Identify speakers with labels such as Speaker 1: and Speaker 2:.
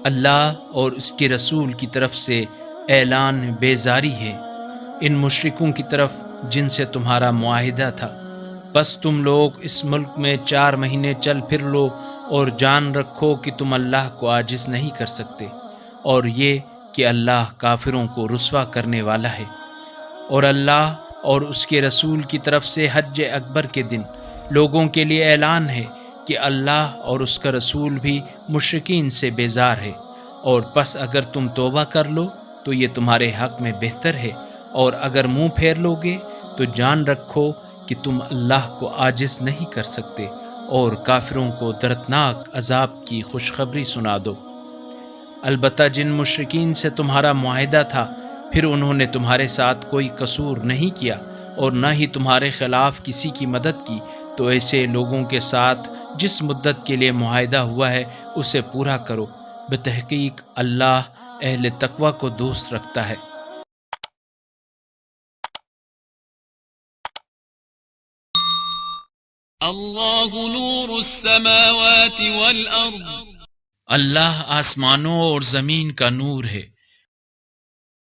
Speaker 1: اللہ اور اس کے رسول کی طرف سے اعلان بیزاری ہے ان مشرکوں کی طرف جن سے تمہارا معاہدہ تھا۔ بس تم لوگ اس ملک میں 4 مہینے چل پھر لو اور جان رکھو کہ تم اللہ کو عاجز نہیں کر سکتے، اور یہ کہ اللہ کافروں کو رسوا کرنے والا ہے۔ اور اللہ اور اس کے رسول کی طرف سے حج اکبر کے دن لوگوں کے لیے اعلان ہے کہ اللہ اور اس کا رسول بھی مشرکین سے بیزار ہے، اور پس اگر تم توبہ کر لو تو یہ تمہارے حق میں بہتر ہے، اور اگر منہ پھیر لو گے تو جان رکھو کہ تم اللہ کو عاجز نہیں کر سکتے، اور کافروں کو دردناک عذاب کی خوشخبری سنا دو۔ البتہ جن مشرکین سے تمہارا معاہدہ تھا پھر انہوں نے تمہارے ساتھ کوئی قصور نہیں کیا اور نہ ہی تمہارے خلاف کسی کی مدد کی، تو ایسے لوگوں کے ساتھ جس مدت کے لیے معاہدہ ہوا ہے اسے پورا کرو۔ بتحقیق اللہ اہل تقوی کو دوست رکھتا ہے۔
Speaker 2: اللہ نور السماوات والارض،
Speaker 1: اللہ آسمانوں اور زمین کا نور ہے۔